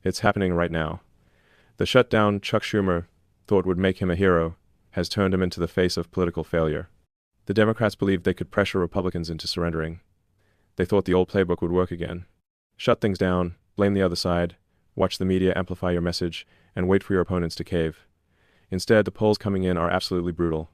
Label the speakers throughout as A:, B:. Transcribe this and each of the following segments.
A: It's happening right now. The shutdown Chuck Schumer thought would make him a hero has turned him into the face of political failure. The Democrats believed they could pressure Republicans into surrendering. They thought the old playbook would work again. Shut things down, blame the other side, watch the media amplify your message, and wait for your opponents to cave. Instead, the polls coming in are absolutely brutal.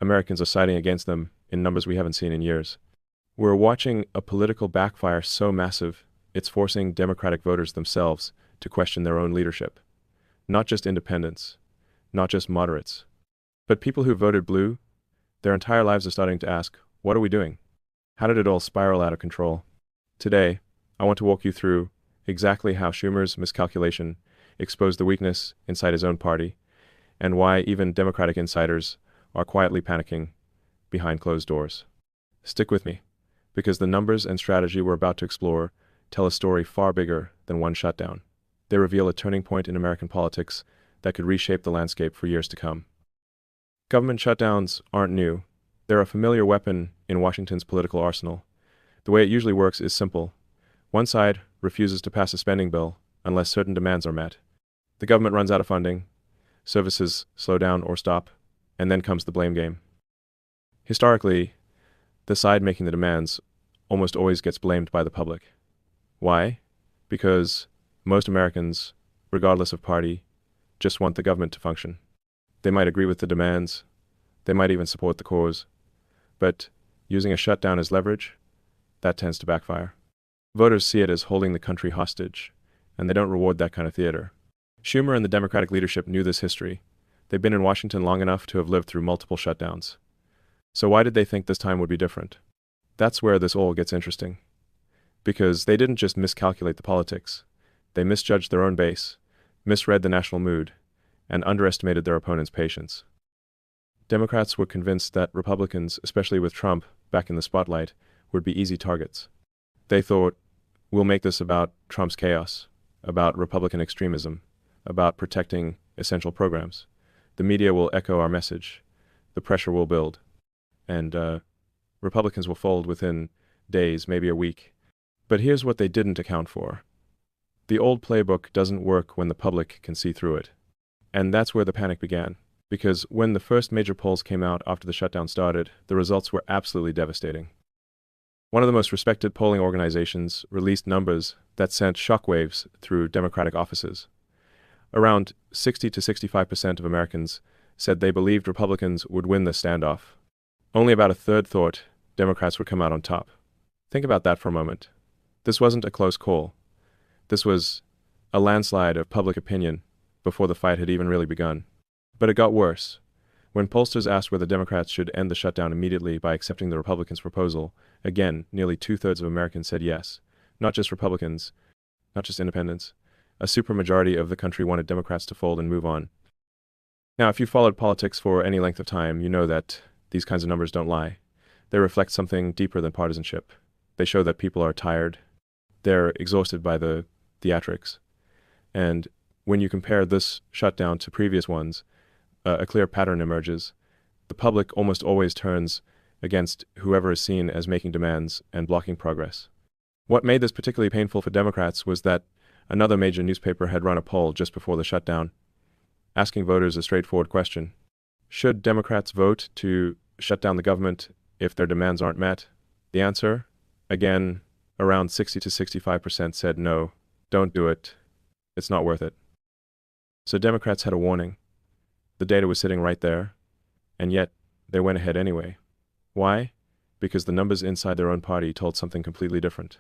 A: Americans are siding against them in numbers we haven't seen in years. We're watching a political backfire so massive, it's forcing Democratic voters themselves to question their own leadership. Not just independents, not just moderates, but people who voted blue, their entire lives are starting to ask, what are we doing? How did it all spiral out of control? Today, I want to walk you through exactly how Schumer's miscalculation exposed the weakness inside his own party, and why even Democratic insiders are quietly panicking behind closed doors. Stick with me, because the numbers and strategy we're about to explore tell a story far bigger than one shutdown. They reveal a turning point in American politics that could reshape the landscape for years to come. Government shutdowns aren't new. They're a familiar weapon in Washington's political arsenal. The way it usually works is simple. One side refuses to pass a spending bill unless certain demands are met. The government runs out of funding, services slow down or stop, and then comes the blame game. Historically, the side making the demands almost always gets blamed by the public. Why? Because most Americans, regardless of party, just want the government to function. They might agree with the demands, they might even support the cause, but using a shutdown as leverage, that tends to backfire. Voters see it as holding the country hostage, and they don't reward that kind of theater. Schumer and the Democratic leadership knew this history. They've been in Washington long enough to have lived through multiple shutdowns. So why did they think this time would be different? That's where this all gets interesting. Because they didn't just miscalculate the politics. They misjudged their own base, misread the national mood, and underestimated their opponent's patience. Democrats were convinced that Republicans, especially with Trump back in the spotlight, would be easy targets. They thought, we'll make this about Trump's chaos, about Republican extremism, about protecting essential programs. The media will echo our message, the pressure will build, and Republicans will fold within days, maybe a week. But here's what they didn't account for. The old playbook doesn't work when the public can see through it. And that's where the panic began. Because when the first major polls came out after the shutdown started, the results were absolutely devastating. One of the most respected polling organizations released numbers that sent shockwaves through Democratic offices. Around 60 to 65% of Americans said they believed Republicans would win the standoff. Only about a third thought Democrats would come out on top. Think about that for a moment. This wasn't a close call. This was a landslide of public opinion before the fight had even really begun. But it got worse. When pollsters asked whether Democrats should end the shutdown immediately by accepting the Republicans' proposal, again, nearly two-thirds of Americans said yes. Not just Republicans, not just independents. A supermajority of the country wanted Democrats to fold and move on. Now, if you followed politics for any length of time, you know that these kinds of numbers don't lie. They reflect something deeper than partisanship. They show that people are tired. They're exhausted by the theatrics. And when you compare this shutdown to previous ones, a clear pattern emerges. The public almost always turns against whoever is seen as making demands and blocking progress. What made this particularly painful for Democrats was that another major newspaper had run a poll just before the shutdown, asking voters a straightforward question. Should Democrats vote to shut down the government if their demands aren't met? The answer, again, around 60 to 65% said no, don't do it, it's not worth it. So Democrats had a warning. The data was sitting right there, and yet they went ahead anyway. Why? Because the numbers inside their own party told something completely different.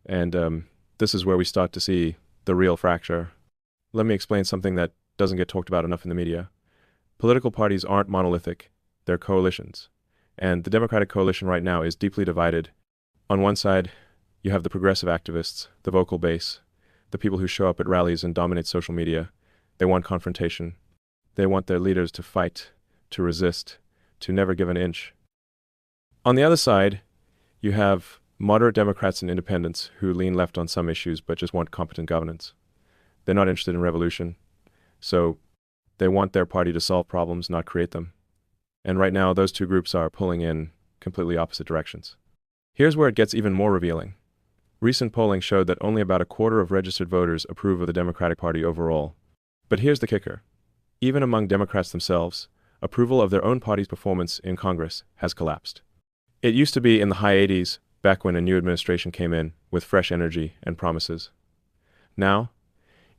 A: And this is where we start to see the real fracture. Let me explain something that doesn't get talked about enough in the media. Political parties aren't monolithic, they're coalitions. And the Democratic coalition right now is deeply divided. On one side, you have the progressive activists, the vocal base, the people who show up at rallies and dominate social media. They want confrontation. They want their leaders to fight, to resist, to never give an inch. On the other side, you have moderate Democrats and independents who lean left on some issues but just want competent governance. They're not interested in revolution, so they want their party to solve problems, not create them. And right now, those two groups are pulling in completely opposite directions. Here's where it gets even more revealing. Recent polling showed that only about a quarter of registered voters approve of the Democratic Party overall. But here's the kicker. Even among Democrats themselves, approval of their own party's performance in Congress has collapsed. It used to be in the high 80s, back when a new administration came in with fresh energy and promises. Now,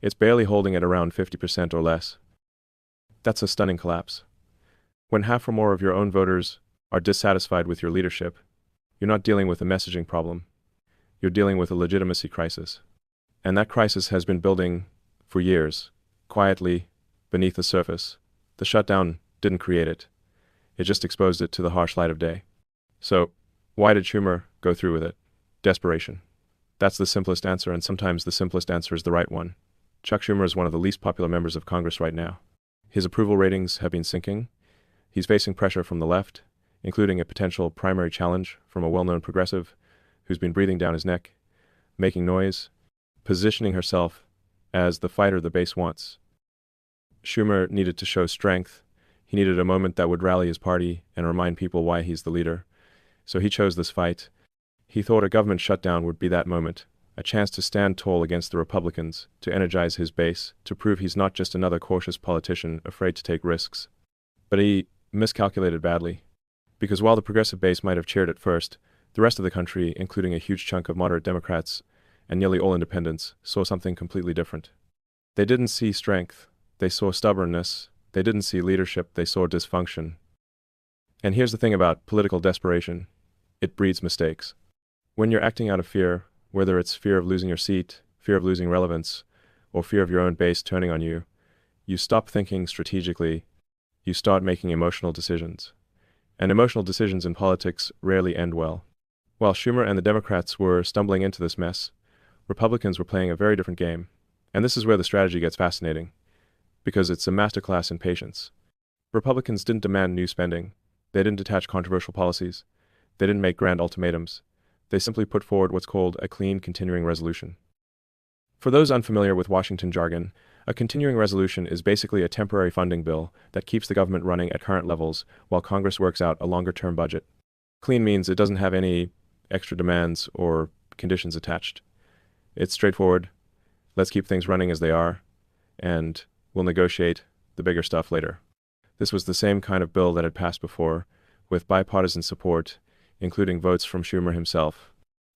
A: it's barely holding at around 50% or less. That's a stunning collapse. When half or more of your own voters are dissatisfied with your leadership, you're not dealing with a messaging problem. You're dealing with a legitimacy crisis. And that crisis has been building for years, quietly, beneath the surface. The shutdown didn't create it. It just exposed it to the harsh light of day. So, why did Schumer go through with it? Desperation. That's the simplest answer, and sometimes the simplest answer is the right one. Chuck Schumer is one of the least popular members of Congress right now. His approval ratings have been sinking. He's facing pressure from the left, including a potential primary challenge from a well-known progressive who's been breathing down his neck, making noise, positioning herself as the fighter the base wants. Schumer needed to show strength. He needed a moment that would rally his party and remind people why he's the leader. So he chose this fight. He thought a government shutdown would be that moment, a chance to stand tall against the Republicans, to energize his base, to prove he's not just another cautious politician afraid to take risks. But he miscalculated badly. Because while the progressive base might have cheered at first, the rest of the country, including a huge chunk of moderate Democrats and nearly all independents, saw something completely different. They didn't see strength. They saw stubbornness. They didn't see leadership. They saw dysfunction. And here's the thing about political desperation. It breeds mistakes. When you're acting out of fear, whether it's fear of losing your seat, fear of losing relevance, or fear of your own base turning on you, you stop thinking strategically. You start making emotional decisions. And emotional decisions in politics rarely end well. While Schumer and the Democrats were stumbling into this mess, Republicans were playing a very different game. And this is where the strategy gets fascinating, because it's a masterclass in patience. Republicans didn't demand new spending. They didn't attach controversial policies. They didn't make grand ultimatums. They simply put forward what's called a clean continuing resolution. For those unfamiliar with Washington jargon, a continuing resolution is basically a temporary funding bill that keeps the government running at current levels while Congress works out a longer-term budget. Clean means it doesn't have any extra demands or conditions attached. It's straightforward. Let's keep things running as they are, and we'll negotiate the bigger stuff later. This was the same kind of bill that had passed before, with bipartisan support, including votes from Schumer himself.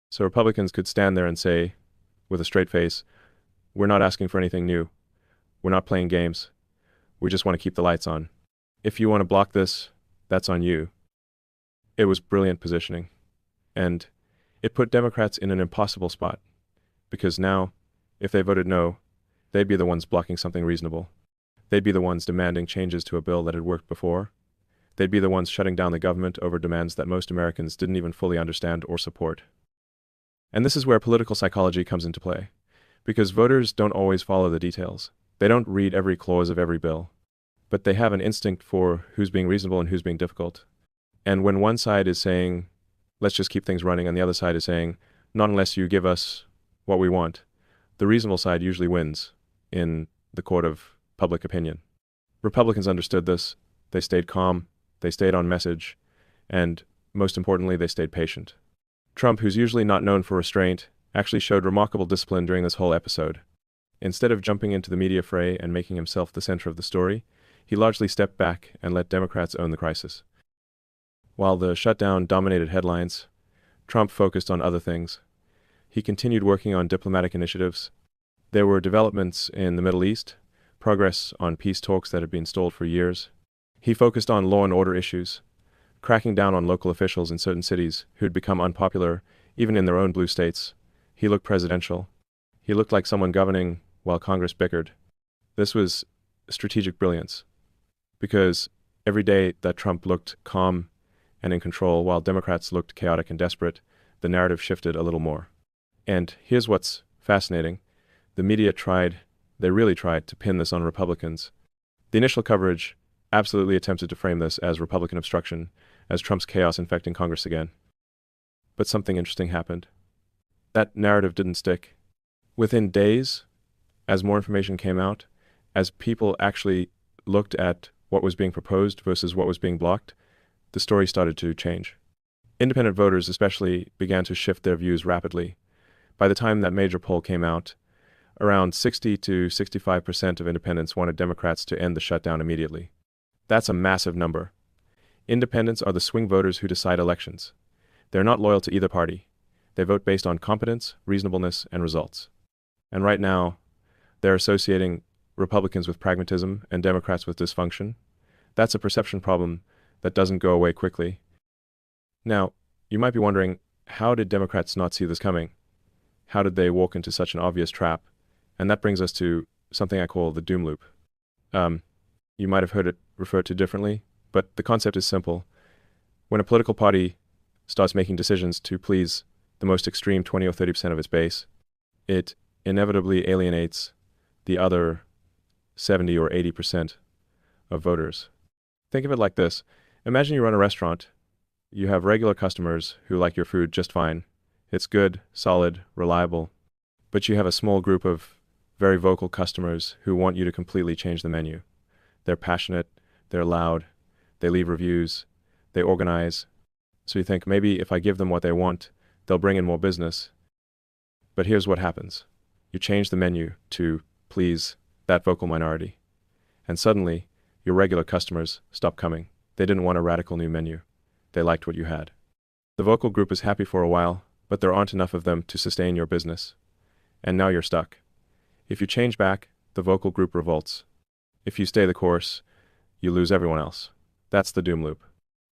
A: So Republicans could stand there and say, with a straight face, we're not asking for anything new. We're not playing games. We just want to keep the lights on. If you want to block this, that's on you. It was brilliant positioning. And it put Democrats in an impossible spot. Because now, if they voted no, they'd be the ones blocking something reasonable. They'd be the ones demanding changes to a bill that had worked before. They'd be the ones shutting down the government over demands that most Americans didn't even fully understand or support. And this is where political psychology comes into play. Because voters don't always follow the details. They don't read every clause of every bill. But they have an instinct for who's being reasonable and who's being difficult. And when one side is saying, let's just keep things running, and the other side is saying, not unless you give us what we want, the reasonable side usually wins in the court of public opinion. Republicans understood this. They stayed calm. They stayed on message. And most importantly, they stayed patient. Trump, who's usually not known for restraint, actually showed remarkable discipline during this whole episode. Instead of jumping into the media fray and making himself the center of the story, he largely stepped back and let Democrats own the crisis. While the shutdown dominated headlines, Trump focused on other things. He continued working on diplomatic initiatives. There were developments in the Middle East, progress on peace talks that had been stalled for years. He focused on law and order issues, cracking down on local officials in certain cities who had become unpopular, even in their own blue states. He looked presidential. He looked like someone governing while Congress bickered. This was strategic brilliance, because every day that Trump looked calm and in control while Democrats looked chaotic and desperate, the narrative shifted a little more. And here's what's fascinating. The media really tried to pin this on Republicans. The initial coverage absolutely attempted to frame this as Republican obstruction, as Trump's chaos infecting Congress again. But something interesting happened. That narrative didn't stick. Within days, as more information came out, as people actually looked at what was being proposed versus what was being blocked, the story started to change. Independent voters especially began to shift their views rapidly. By the time that major poll came out, around 60 to 65% of independents wanted Democrats to end the shutdown immediately. That's a massive number. Independents are the swing voters who decide elections. They're not loyal to either party. They vote based on competence, reasonableness, and results. And right now, they're associating Republicans with pragmatism and Democrats with dysfunction. That's a perception problem that doesn't go away quickly. Now, you might be wondering, how did Democrats not see this coming? How did they walk into such an obvious trap? And that brings us to something I call the doom loop. You might have heard it referred to differently, but the concept is simple. When a political party starts making decisions to please the most extreme 20 or 30% of its base, it inevitably alienates the other 70 or 80% of voters. Think of it like this. Imagine you run a restaurant. You have regular customers who like your food just fine. It's good, solid, reliable. But you have a small group of very vocal customers who want you to completely change the menu. They're passionate, they're loud, they leave reviews, they organize. So you think, maybe if I give them what they want, they'll bring in more business. But here's what happens. You change the menu to please that vocal minority. And suddenly, your regular customers stop coming. They didn't want a radical new menu. They liked what you had. The vocal group is happy for a while, but there aren't enough of them to sustain your business. And now you're stuck. If you change back, the vocal group revolts. If you stay the course, you lose everyone else. That's the doom loop.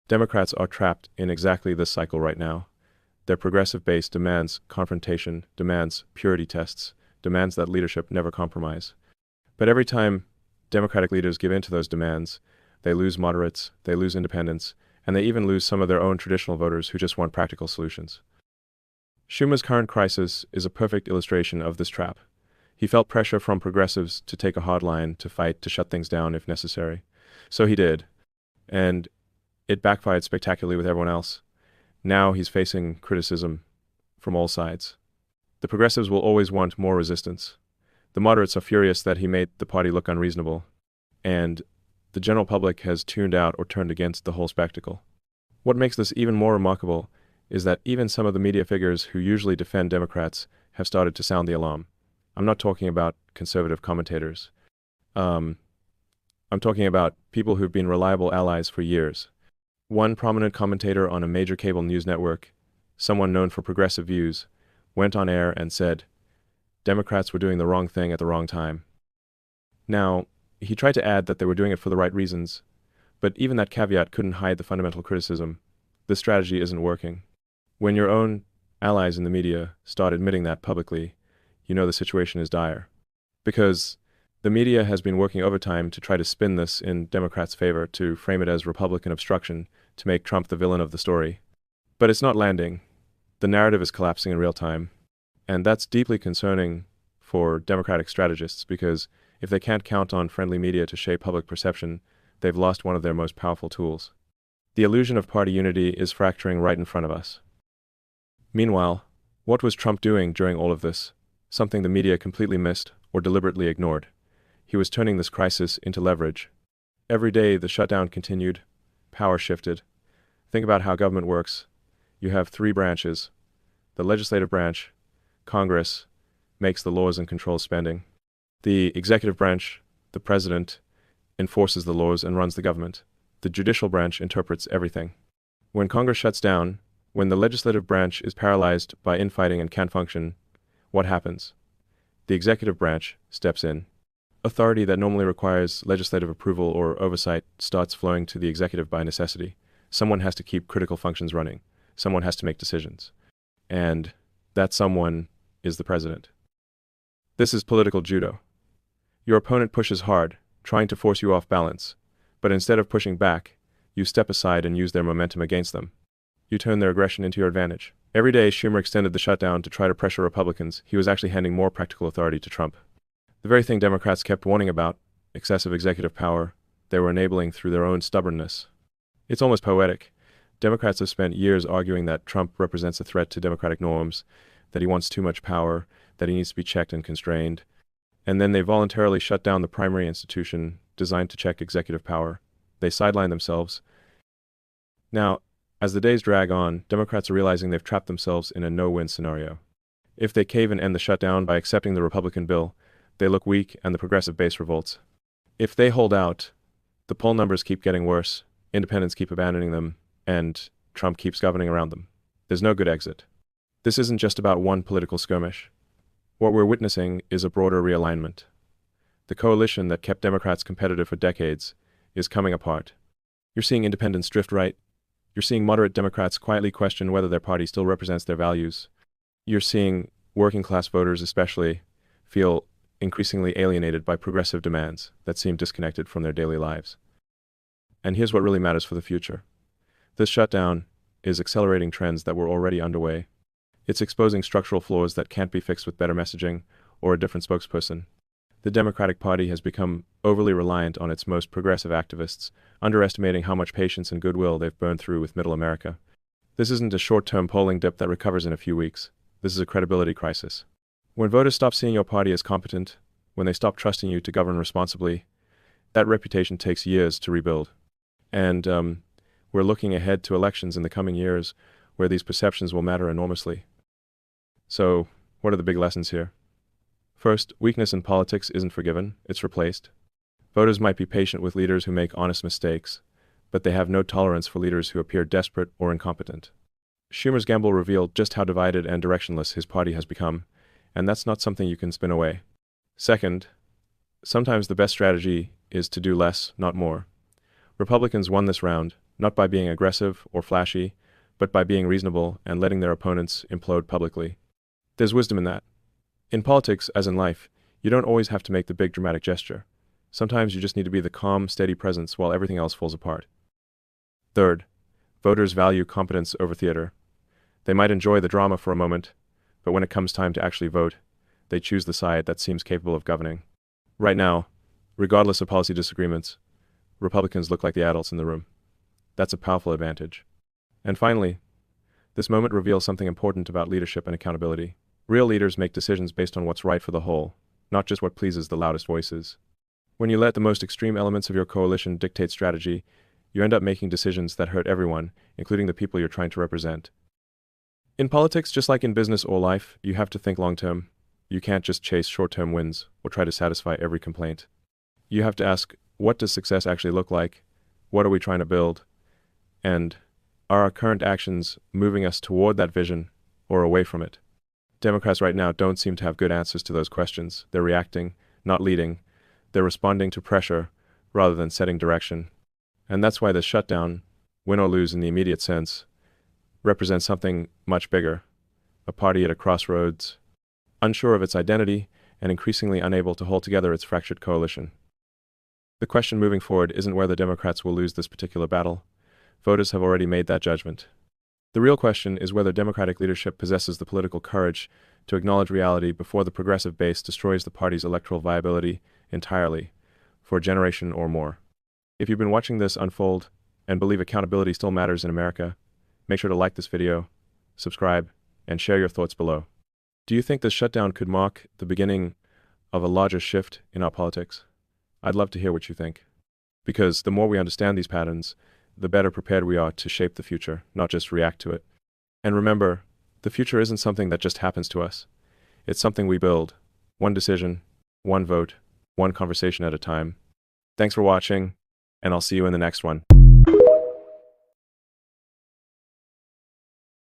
A: Democrats are trapped in exactly this cycle right now. Their progressive base demands confrontation, demands purity tests, demands that leadership never compromise. But every time Democratic leaders give in to those demands, they lose moderates, they lose independents, and they even lose some of their own traditional voters who just want practical solutions. Schumer's current crisis is a perfect illustration of this trap. He felt pressure from progressives to take a hard line, to fight, to shut things down if necessary. So he did. And it backfired spectacularly with everyone else. Now he's facing criticism from all sides. The progressives will always want more resistance. The moderates are furious that he made the party look unreasonable. And the general public has tuned out or turned against the whole spectacle. What makes this even more remarkable is that even some of the media figures who usually defend Democrats have started to sound the alarm. I'm not talking about conservative commentators. I'm talking about people who've been reliable allies for years. One prominent commentator on a major cable news network, someone known for progressive views, went on air and said, Democrats were doing the wrong thing at the wrong time. Now, he tried to add that they were doing it for the right reasons, but even that caveat couldn't hide the fundamental criticism. This strategy isn't working. When your own allies in the media start admitting that publicly, you know the situation is dire. Because the media has been working overtime to try to spin this in Democrats' favor, to frame it as Republican obstruction, to make Trump the villain of the story. But it's not landing. The narrative is collapsing in real time. And that's deeply concerning for Democratic strategists, because if they can't count on friendly media to shape public perception, they've lost one of their most powerful tools. The illusion of party unity is fracturing right in front of us. Meanwhile, what was Trump doing during all of this? Something the media completely missed or deliberately ignored. He was turning this crisis into leverage. Every day the shutdown continued, power shifted. Think about how government works. You have three branches. The legislative branch, Congress, makes the laws and controls spending. The executive branch, the president, enforces the laws and runs the government. The judicial branch interprets everything. When Congress shuts down, when the legislative branch is paralyzed by infighting and can't function, what happens? The executive branch steps in. Authority that normally requires legislative approval or oversight starts flowing to the executive by necessity. Someone has to keep critical functions running. Someone has to make decisions. And that someone is the president. This is political judo. Your opponent pushes hard, trying to force you off balance. But instead of pushing back, you step aside and use their momentum against them. You turn their aggression into your advantage. Every day Schumer extended the shutdown to try to pressure Republicans. He was actually handing more practical authority to Trump. The very thing Democrats kept warning about, excessive executive power, they were enabling through their own stubbornness. It's almost poetic. Democrats have spent years arguing that Trump represents a threat to democratic norms, that he wants too much power, that he needs to be checked and constrained. And then they voluntarily shut down the primary institution designed to check executive power. They sideline themselves. Now, as the days drag on, Democrats are realizing they've trapped themselves in a no-win scenario. If they cave and end the shutdown by accepting the Republican bill, they look weak and the progressive base revolts. If they hold out, the poll numbers keep getting worse, independents keep abandoning them, and Trump keeps governing around them. There's no good exit. This isn't just about one political skirmish. What we're witnessing is a broader realignment. The coalition that kept Democrats competitive for decades is coming apart. You're seeing independents drift right. You're seeing moderate Democrats quietly question whether their party still represents their values. You're seeing working-class voters especially feel increasingly alienated by progressive demands that seem disconnected from their daily lives. And here's what really matters for the future. This shutdown is accelerating trends that were already underway. It's exposing structural flaws that can't be fixed with better messaging or a different spokesperson. The Democratic Party has become overly reliant on its most progressive activists, underestimating how much patience and goodwill they've burned through with middle America. This isn't a short-term polling dip that recovers in a few weeks. This is a credibility crisis. When voters stop seeing your party as competent, when they stop trusting you to govern responsibly, that reputation takes years to rebuild. And we're looking ahead to elections in the coming years where these perceptions will matter enormously. So, what are the big lessons here? First, weakness in politics isn't forgiven, it's replaced. Voters might be patient with leaders who make honest mistakes, but they have no tolerance for leaders who appear desperate or incompetent. Schumer's gamble revealed just how divided and directionless his party has become, and that's not something you can spin away. Second, sometimes the best strategy is to do less, not more. Republicans won this round, not by being aggressive or flashy, but by being reasonable and letting their opponents implode publicly. There's wisdom in that. In politics, as in life, you don't always have to make the big dramatic gesture. Sometimes you just need to be the calm, steady presence while everything else falls apart. Third, voters value competence over theater. They might enjoy the drama for a moment, but when it comes time to actually vote, they choose the side that seems capable of governing. Right now, regardless of policy disagreements, Republicans look like the adults in the room. That's a powerful advantage. And finally, this moment reveals something important about leadership and accountability. Real leaders make decisions based on what's right for the whole, not just what pleases the loudest voices. When you let the most extreme elements of your coalition dictate strategy, you end up making decisions that hurt everyone, including the people you're trying to represent. In politics, just like in business or life, you have to think long-term. You can't just chase short-term wins or try to satisfy every complaint. You have to ask, what does success actually look like? What are we trying to build? And are our current actions moving us toward that vision or away from it? Democrats right now don't seem to have good answers to those questions. They're reacting, not leading. They're responding to pressure rather than setting direction. And that's why this shutdown, win or lose in the immediate sense, represents something much bigger. A party at a crossroads, unsure of its identity and increasingly unable to hold together its fractured coalition. The question moving forward isn't whether Democrats will lose this particular battle. Voters have already made that judgment. The real question is whether Democratic leadership possesses the political courage to acknowledge reality before the progressive base destroys the party's electoral viability entirely, for a generation or more. If you've been watching this unfold and believe accountability still matters in America, make sure to like this video, subscribe, and share your thoughts below. Do you think this shutdown could mark the beginning of a larger shift in our politics? I'd love to hear what you think. Because the more we understand these patterns, the better prepared we are to shape the future, not just react to it. And remember, the future isn't something that just happens to us. It's something we build, one decision, one vote, one conversation at a time. Thanks for watching, and I'll see you in the next one.